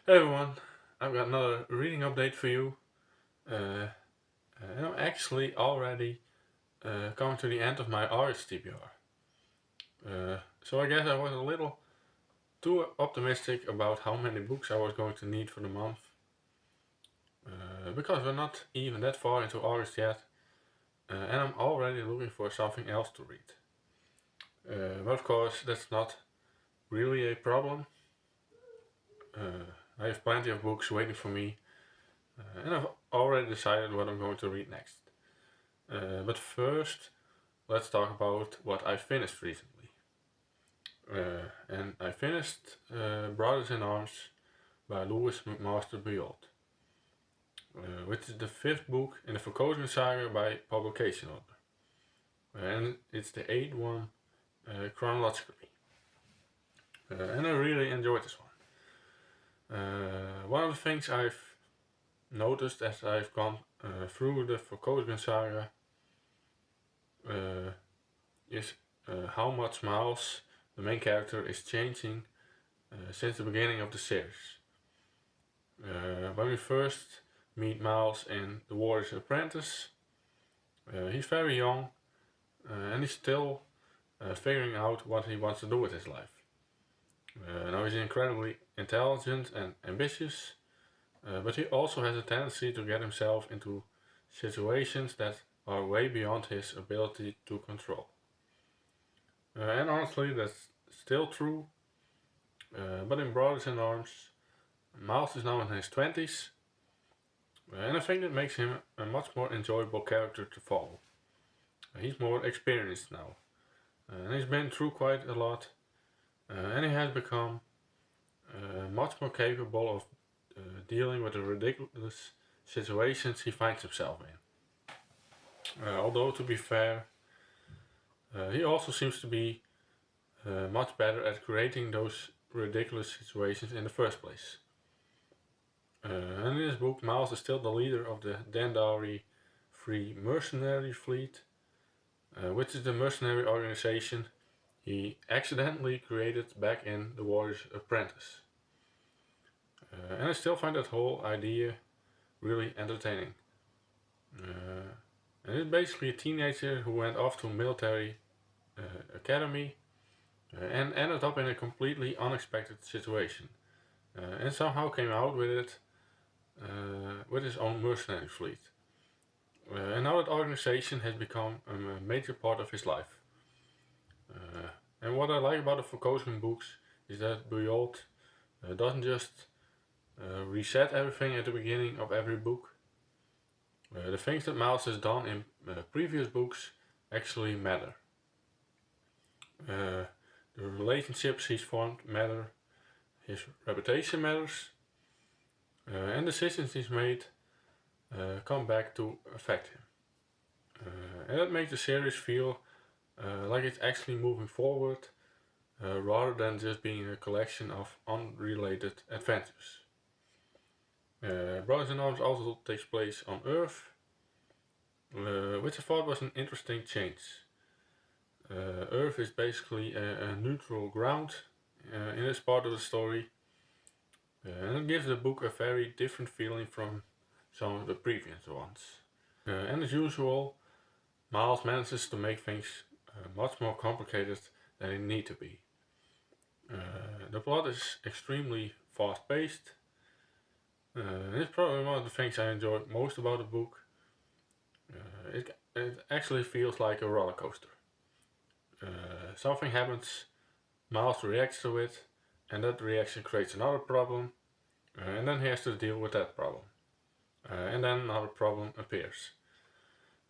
Hey everyone, I've got another reading update for you. Uh, and I'm actually already coming to the end of my August TBR. So I guess I was a little too optimistic about how many books I was going to need for the month. Because we're not even that far into August yet, and I'm already looking for something else to read. But of course, that's not really a problem. I have plenty of books waiting for me, and I've already decided what I'm going to read next. But first, let's talk about what I finished recently. And I finished Brothers in Arms by Lewis McMaster Buyot, which is the fifth book in the Verkozen saga by publication order. And it's the eighth one chronologically. And I really enjoyed this one. One of the things I've noticed as I've gone through the Verkozen saga is how much Miles, the main character, is changing since the beginning of the series. When we first meet Miles in The Warrior's Apprentice, he's very young and he's still figuring out what he wants to do with his life. Now he's incredibly intelligent and ambitious, but he also has a tendency to get himself into situations that are way beyond his ability to control. And honestly, that's still true, but in Brothers in Arms, Miles is now in his 20s, and I think that makes him a much more enjoyable character to follow. He's more experienced now, and he's been through quite a lot, and he has become much more capable of dealing with the ridiculous situations he finds himself in. Although, to be fair, he also seems to be much better at creating those ridiculous situations in the first place. And in this book, Miles is still the leader of the Dandari Free Mercenary Fleet, which is the mercenary organization he accidentally created back in The Warrior's Apprentice. And I still find that whole idea really entertaining. And it's basically a teenager who went off to a military academy and ended up in a completely unexpected situation. And somehow came out with it with his own mercenary fleet. And now that organization has become a major part of his life. And what I like about the Verkozen books is that Buyot doesn't just reset everything at the beginning of every book. The things that Miles has done in previous books actually matter. The relationships he's formed matter, his reputation matters, and decisions he's made come back to affect him. And that makes the series feel like it's actually moving forward rather than just being a collection of unrelated adventures. Brothers in Arms also takes place on Earth, which I thought was an interesting change. Earth is basically a neutral ground in this part of the story, and it gives the book a very different feeling from some of the previous ones. And as usual, Miles manages to make things much more complicated than they need to be. The plot is extremely fast-paced. It's probably one of the things I enjoy most about the book. It actually feels like a roller coaster. Something happens, Miles reacts to it, and that reaction creates another problem, and then he has to deal with that problem. And then another problem appears.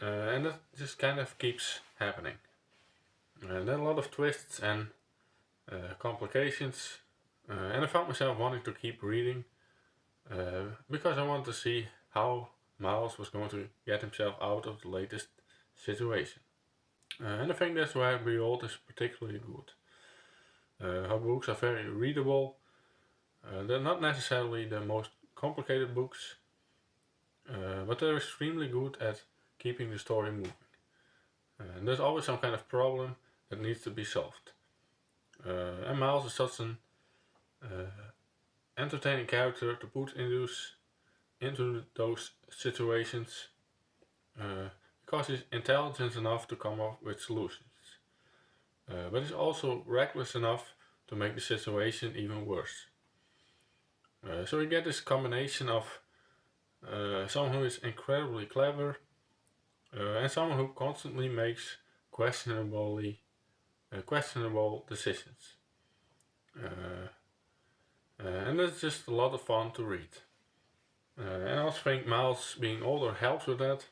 And that just kind of keeps happening. And then a lot of twists and complications, and I found myself wanting to keep reading because I wanted to see how Miles was going to get himself out of the latest situation. And I think that's why Behold is particularly good. Her books are very readable. They're not necessarily the most complicated books, but they're extremely good at keeping the story moving. And there's always some kind of problem that needs to be solved. And Miles is such an entertaining character to put into those situations because he's intelligent enough to come up with solutions. But he's also reckless enough to make the situation even worse. So we get this combination of someone who is incredibly clever and someone who constantly makes questionable decisions. Uh, and it's just a lot of fun to read. And I also think Miles being older helps with that.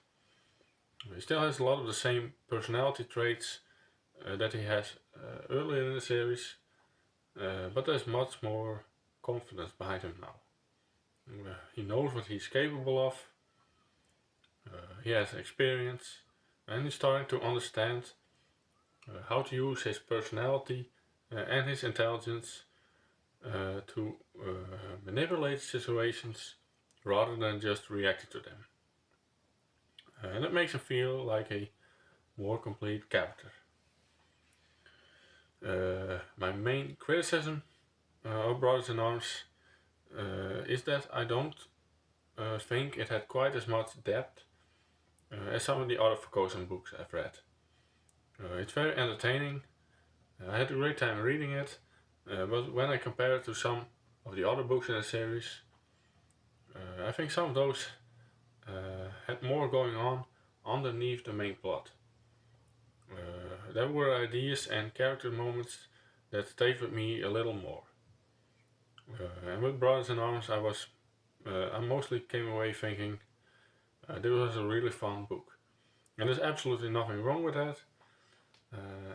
He still has a lot of the same personality traits that he has earlier in the series, but there's much more confidence behind him now. He knows what he's capable of, he has experience, and he's starting to understand how to use his personality and his intelligence to manipulate situations rather than just reacting to them. And it makes him feel like a more complete character. My main criticism of Brothers in Arms is that I don't think it had quite as much depth as some of the other Foucault's books I've read. It's very entertaining. I had a great time reading it, but when I compare it to some of the other books in the series, I think some of those had more going on underneath the main plot. There were ideas and character moments that stayed with me a little more. And with Brothers in Arms, I mostly came away thinking this was a really fun book. And there's absolutely nothing wrong with that.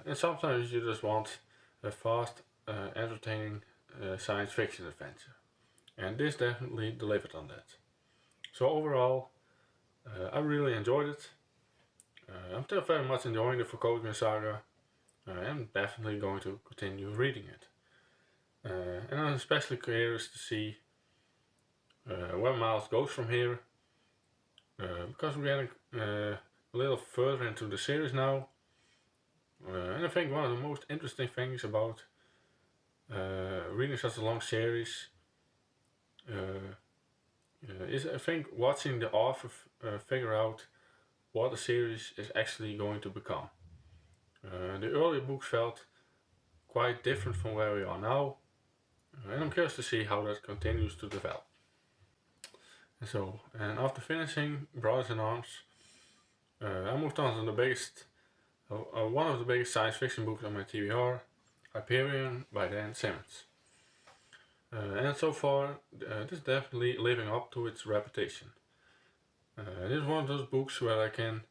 And sometimes you just want a fast, entertaining science fiction adventure. And this definitely delivered on that. So overall, I really enjoyed it. I'm still very much enjoying the Foucauldian saga. I am definitely going to continue reading it. And I'm especially curious to see where Miles goes from here. Because we're getting a little further into the series now. And I think one of the most interesting things about reading such a long series is, I think, watching the author figure out what the series is actually going to become. The earlier books felt quite different from where we are now, and I'm curious to see how that continues to develop. And after finishing Brothers in Arms, I moved on to the biggest, one of the biggest science fiction books on my TBR, Hyperion by Dan Simmons. And so far, this is definitely living up to its reputation. This is one of those books where I can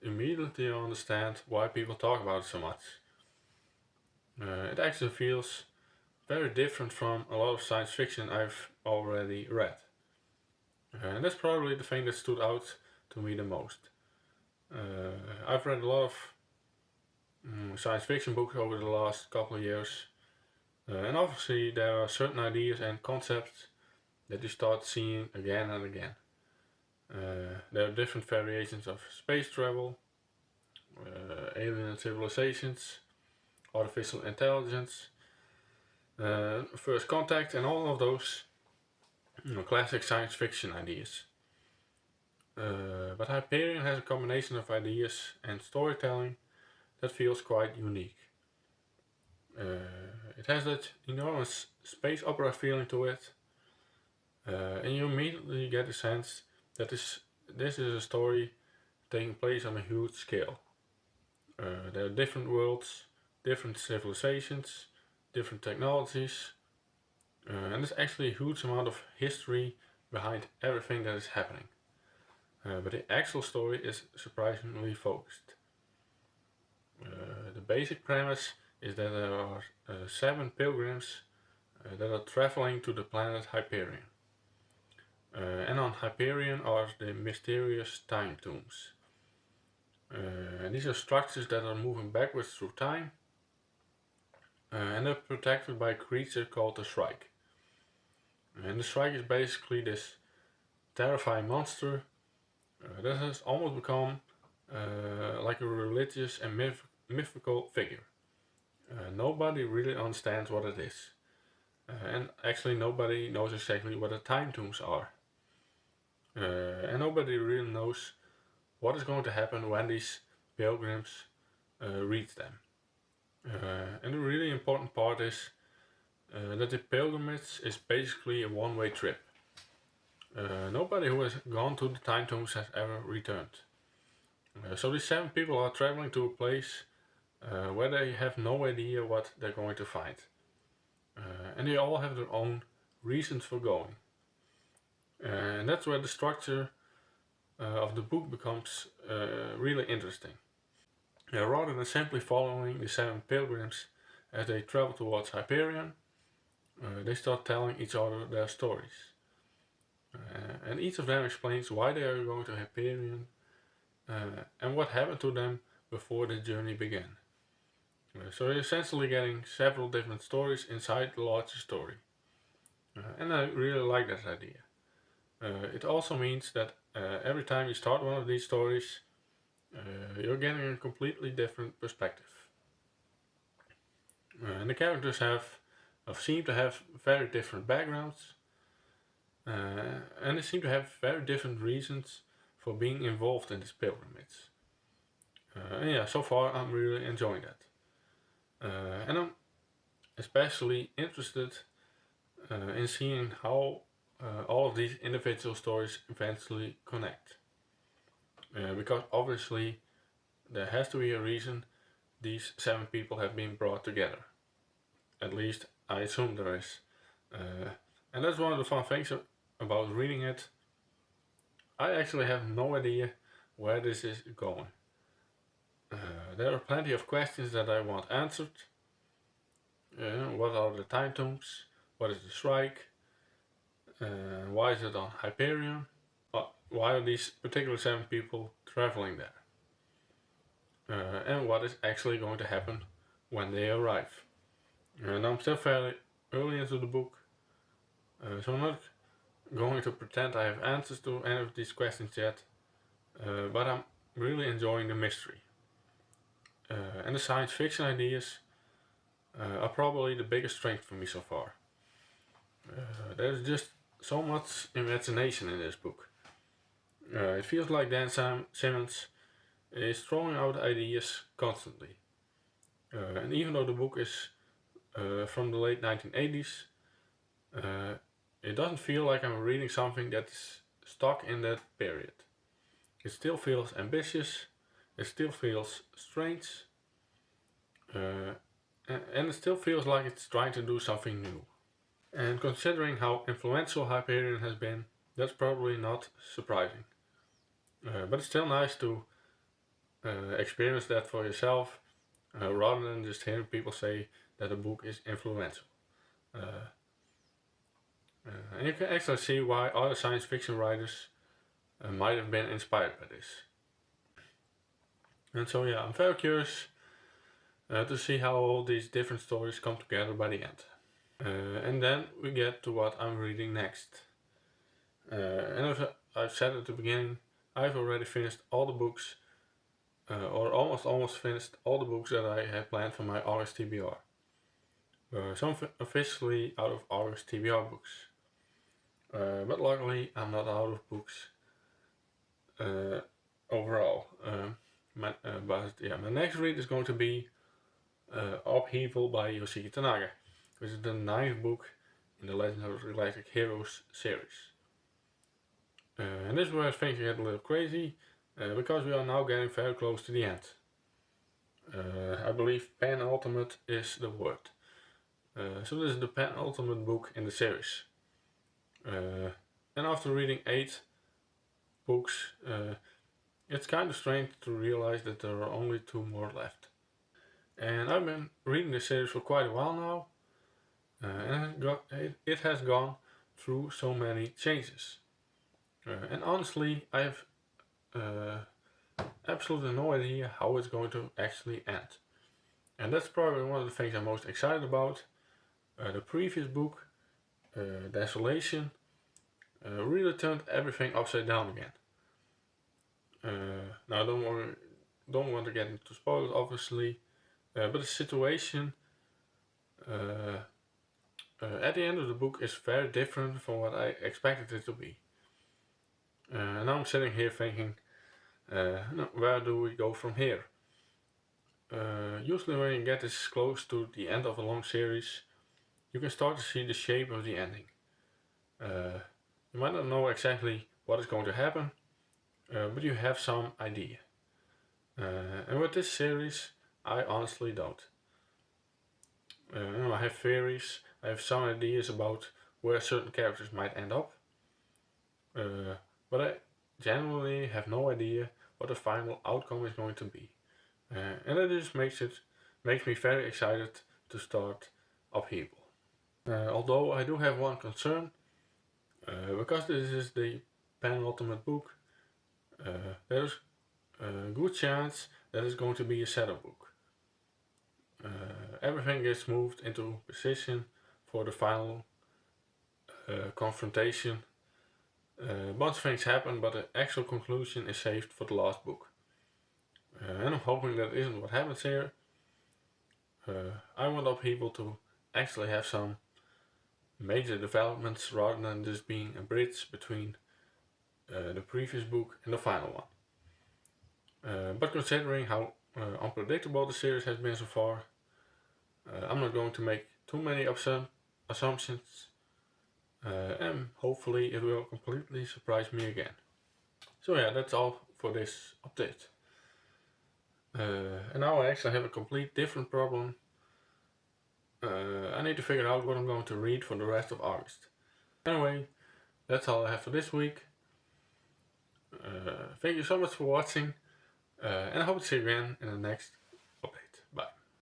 immediately understand why people talk about it so much. It actually feels very different from a lot of science fiction I've already read. And that's probably the thing that stood out to me the most. I've read a lot of science fiction books over the last couple of years, and obviously there are certain ideas and concepts that you start seeing again and again. There are different variations of space travel, alien civilizations, artificial intelligence, first contact, and all of those classic science fiction ideas. But Hyperion has a combination of ideas and storytelling that feels quite unique. It has that enormous space opera feeling to it, and you immediately get the sense that this is a story taking place on a huge scale. There are different worlds, different civilizations, different technologies, and there's actually a huge amount of history behind everything that is happening. But the actual story is surprisingly focused. The basic premise is that there are 7 pilgrims that are traveling to the planet Hyperion. And on Hyperion are the mysterious time tombs. And these are structures that are moving backwards through time, and they're protected by a creature called the Shrike. And the Shrike is basically this terrifying monster that has almost become like a religious and mythical figure. Nobody really understands what it is. and actually nobody knows exactly what the time tombs are. And nobody really knows what is going to happen when these pilgrims reach them. And the really important part is that the pilgrimage is basically a one-way trip. Nobody who has gone to the time tombs has ever returned. So these 7 people are traveling to a place where they have no idea what they're going to find. And they all have their own reasons for going. And that's where the structure of the book becomes really interesting. Rather than simply following the 7 pilgrims as they travel towards Hyperion, they start telling each other their stories. And each of them explains why they are going to Hyperion and what happened to them before the journey began. So you're essentially getting several different stories inside the larger story. And I really like that idea. It also means that every time you start one of these stories, you're getting a completely different perspective. And the characters seem to have very different backgrounds, and they seem to have very different reasons for being involved in this pilgrimage. And yeah, so far I'm really enjoying that. And I'm especially interested in seeing how all of these individual stories eventually connect. Because obviously there has to be a reason these 7 people have been brought together. At least I assume there is. And that's one of the fun things about reading it. I actually have no idea where this is going. There are plenty of questions that I want answered. What are the time tombs? What is the Shrike? Why is it on Hyperion? Why are these particular 7 people traveling there? And what is actually going to happen when they arrive? And I'm still fairly early into the book, so I'm not going to pretend I have answers to any of these questions yet, but I'm really enjoying the mystery. And the science fiction ideas are probably the biggest strength for me so far. There's just so much imagination in this book. It feels like Dan Simmons is throwing out ideas constantly. And even though the book is from the late 1980s, it doesn't feel like I'm reading something that's stuck in that period. It still feels ambitious, it still feels strange, uh, and it still feels like it's trying to do something new. And considering how influential Hyperion has been, that's probably not surprising. But it's still nice to experience that for yourself rather than just hearing people say that a book is influential. Uh, and you can actually see why other science fiction writers might have been inspired by this. And so yeah, I'm very curious to see how all these different stories come together by the end. And then we get to what I'm reading next. And as I've said at the beginning, I've already finished all the books, or almost finished all the books that I had planned for my August TBR. So I'm officially out of August TBR books. But luckily I'm not out of books overall. But yeah, my next read is going to be Upheaval by Yoshiki Tanaga, which is the 9th book in the Legend of the Galactic Heroes series. And this is where things get a little crazy, because we are now getting very close to the end. I believe penultimate is the word. So this is the penultimate book in the series. And after reading 8 books, it's kind of strange to realize that there are only 2 more left. And I've been reading the series for quite a while now, and it has gone through so many changes. And honestly, I have absolutely no idea how it's going to actually end. And that's probably one of the things I'm most excited about. The previous book, Desolation, really turned everything upside down again. Now, don't want to get into spoilers, obviously, but the situation at the end of the book is very different from what I expected it to be. And now I'm sitting here thinking, where do we go from here? Usually when you get this close to the end of a long series, you can start to see the shape of the ending. You might not know exactly what is going to happen, but you have some idea. And with this series, I honestly don't. I have theories, I have some ideas about where certain characters might end up, but I genuinely have no idea what the final outcome is going to be. And that just makes me very excited to start Upheaval. Although I do have one concern, because this is the penultimate book, there's a good chance that it's going to be a setup book. Everything gets moved into position for the final confrontation. A bunch of things happen, but the actual conclusion is saved for the last book. And I'm hoping that isn't what happens here. I want Upheaval to actually have some major developments rather than just being a bridge between the previous book and the final one. But considering how unpredictable the series has been so far, I'm not going to make too many assumptions, and hopefully it will completely surprise me again. So yeah, that's all for this update. And now I actually have a complete different problem. I need to figure out what I'm going to read for the rest of August. Anyway, that's all I have for this week. Thank you so much for watching, and I hope to see you again in the next